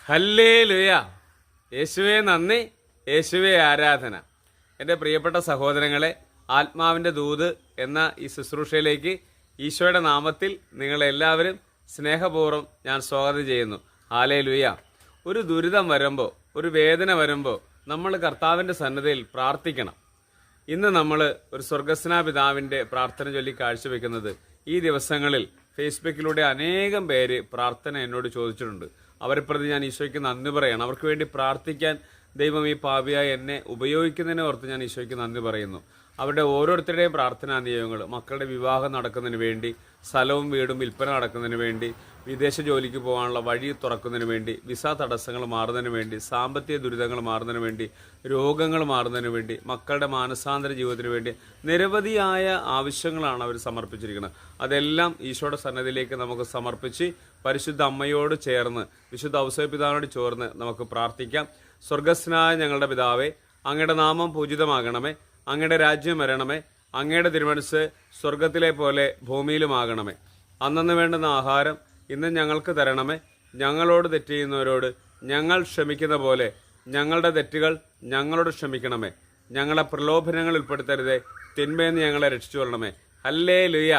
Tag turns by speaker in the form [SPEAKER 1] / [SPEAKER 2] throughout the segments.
[SPEAKER 1] Hallelujah. യേശുവേ നന്ദി, യേശുവേ ആരാധന. എൻ്റെ പ്രിയപ്പെട്ട സഹോദരങ്ങളെ, ആത്മാവിൻ്റെ ദൂത് എന്ന ഈ ശുശ്രൂഷയിലേക്ക് ഈശോയുടെ നാമത്തിൽ നിങ്ങളെല്ലാവരും സ്നേഹപൂർവ്വം ഞാൻ സ്വാഗതം ചെയ്യുന്നു. ഹല്ലേലൂയ. ഒരു ദുരിതം വരുമ്പോൾ, ഒരു വേദന വരുമ്പോൾ നമ്മൾ കർത്താവിൻ്റെ സന്നദ്ധയിൽ പ്രാർത്ഥിക്കണം. ഇന്ന് നമ്മൾ ഒരു സ്വർഗസ്നാ പിതാവിൻ്റെ പ്രാർത്ഥന ചൊല്ലി കാഴ്ചവെക്കുന്നത് ഈ ദിവസങ്ങളിൽ ഫേസ്ബുക്കിലൂടെ അനേകം പേര് പ്രാർത്ഥന എന്നോട് ചോദിച്ചിട്ടുണ്ട്. അവരെ പ്രതി ഞാൻ ഈശോയ്ക്ക് നന്ദി പറയണം. അവർക്ക് വേണ്ടി പ്രാർത്ഥിക്കാൻ ദൈവം ഈ പാപിയായി എന്നെ ഉപയോഗിക്കുന്നതിനെ ഓർത്ത് ഞാൻ ഈശോയ്ക്ക് നന്ദി പറയുന്നു. അവരുടെ ഓരോരുത്തരുടെയും പ്രാർത്ഥനാ നിയമങ്ങൾ, മക്കളുടെ വിവാഹം നടക്കുന്നതിന് വേണ്ടി, സ്ഥലവും വീടും വിൽപ്പന നടക്കുന്നതിന് വേണ്ടി, വിദേശ ജോലിക്ക് പോകാനുള്ള വഴി തുറക്കുന്നതിന് വേണ്ടി, വിസ തടസ്സങ്ങൾ മാറുന്നതിന് വേണ്ടി, സാമ്പത്തിക ദുരിതങ്ങൾ മാറുന്നതിന് വേണ്ടി, രോഗങ്ങൾ മാറുന്നതിന് വേണ്ടി, മക്കളുടെ മാനസാന്തര ജീവിതത്തിന് വേണ്ടി നിരവധിയായ ആവശ്യങ്ങളാണ് അവർ സമർപ്പിച്ചിരിക്കുന്നത്. അതെല്ലാം ഈശോയുടെ സന്നദ്ധിയിലേക്ക് നമുക്ക് സമർപ്പിച്ച് പരിശുദ്ധ അമ്മയോട് ചേർന്ന്, വിശുദ്ധ ഔസേപ്പിതാവിനോട് ചേർന്ന് നമുക്ക് പ്രാർത്ഥിക്കാം. സ്വർഗസ്നായ ഞങ്ങളുടെ പിതാവേ, അങ്ങയുടെ നാമം പൂജിതമാകണമേ, അങ്ങയുടെ രാജ്യം വരണമേ, അങ്ങയുടെ തിരുമനസ്സ് സ്വർഗത്തിലെ പോലെ ഭൂമിയിലുമാകണമേ. അന്നന്ന് വേണ്ടുന്ന ആഹാരം ഇന്ന് ഞങ്ങൾക്ക് തരണമേ. ഞങ്ങളോട് തെറ്റ് ചെയ്യുന്നവരോട് ഞങ്ങൾ ക്ഷമിക്കുന്ന പോലെ ഞങ്ങളുടെ തെറ്റുകൾ ഞങ്ങളോട് ക്ഷമിക്കണമേ. ഞങ്ങളെ പ്രലോഭനങ്ങൾ ഉൾപ്പെടുത്തരുതേ, തിന്മയെന്ന് ഞങ്ങളെ രക്ഷിച്ചു കൊള്ളണമേ. ഹല്ലേലൂയ.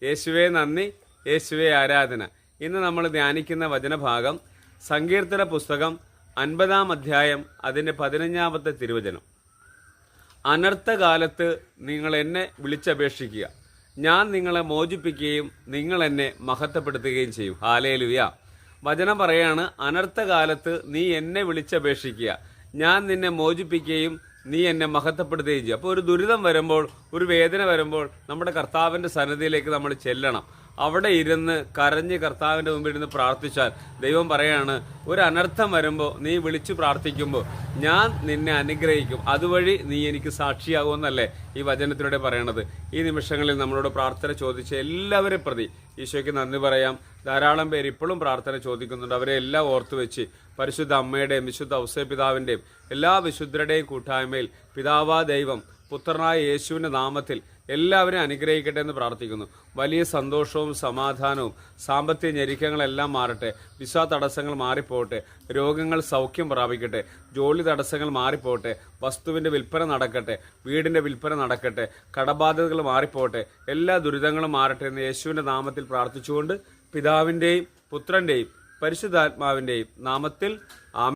[SPEAKER 1] യേശുവേ നന്ദി, യേശുവേ ആരാധന. ഇന്ന് നമ്മൾ ധ്യാനിക്കുന്ന വചനഭാഗം സങ്കീർത്തന പുസ്തകം 50-ാം അധ്യായം, അതിൻ്റെ 15-ാമത്തെ തിരുവചനം. അനർത്ഥകാലത്ത് നിങ്ങൾ എന്നെ വിളിച്ചപേക്ഷിക്കുക, ഞാൻ നിങ്ങളെ മോചിപ്പിക്കുകയും നിങ്ങൾ എന്നെ മഹത്വപ്പെടുത്തുകയും ചെയ്യും. ഹല്ലേലൂയ. വചനം പറയാണ്, അനർത്ഥകാലത്ത് നീ എന്നെ വിളിച്ചപേക്ഷിക്കുക, ഞാൻ നിന്നെ മോചിപ്പിക്കുകയും നീ എന്നെ മഹത്വപ്പെടുത്തുകയും ചെയ്യും. അപ്പോൾ ഒരു ദുരിതം വരുമ്പോൾ, ഒരു വേദന വരുമ്പോൾ നമ്മുടെ കർത്താവിൻ്റെ സന്നിധിയിലേക്ക് നമ്മൾ ചെല്ലണം. അവിടെ ഇരുന്ന് കരഞ്ഞ് കർത്താവിൻ്റെ മുമ്പിൽ ഇരുന്ന് പ്രാർത്ഥിച്ചാൽ ദൈവം പറയാണ്, ഒരു അനർത്ഥം വരുമ്പോൾ നീ വിളിച്ചു പ്രാർത്ഥിക്കുമ്പോൾ ഞാൻ നിന്നെ അനുഗ്രഹിക്കും, അതുവഴി നീ എനിക്ക് സാക്ഷിയാകുമെന്നല്ലേ ഈ വചനത്തിലൂടെ പറയണത്. ഈ നിമിഷങ്ങളിൽ നമ്മളോട് പ്രാർത്ഥന ചോദിച്ച എല്ലാവരെ പ്രതി ഈശോയ്ക്ക് നന്ദി പറയാം. ധാരാളം പേര് ഇപ്പോഴും പ്രാർത്ഥന ചോദിക്കുന്നുണ്ട്. അവരെ എല്ലാം ഓർത്തു വെച്ച് പരിശുദ്ധ അമ്മയുടെയും വിശുദ്ധ ഔസേപ്പിതാവിൻ്റെയും എല്ലാ വിശുദ്ധരുടെയും കൂട്ടായ്മയിൽ പിതാവാ ദൈവം പുത്രനായ യേശുവിൻ്റെ നാമത്തിൽ എല്ലാവരും അനുഗ്രഹിക്കട്ടെ എന്ന് പ്രാർത്ഥിക്കുന്നു. വലിയ സന്തോഷവും സമാധാനവും, സാമ്പത്തിക ഞെരുക്കങ്ങളെല്ലാം മാറട്ടെ, വിസ തടസ്സങ്ങൾ മാറിപ്പോട്ടെ, രോഗങ്ങൾ സൗഖ്യം പ്രാപിക്കട്ടെ, ജോലി തടസ്സങ്ങൾ മാറിപ്പോട്ടെ, വസ്തുവിൻ്റെ വിൽപ്പന നടക്കട്ടെ, വീടിൻ്റെ വിൽപ്പന നടക്കട്ടെ, കടബാധ്യതകൾ മാറിപ്പോട്ടെ, എല്ലാ ദുരിതങ്ങളും മാറട്ടെ എന്ന് യേശുവിൻ്റെ നാമത്തിൽ പ്രാർത്ഥിച്ചുകൊണ്ട് പിതാവിൻ്റെയും പുത്രൻ്റെയും പരിശുദ്ധാത്മാവിൻ്റെയും നാമത്തിൽ ആമേൻ.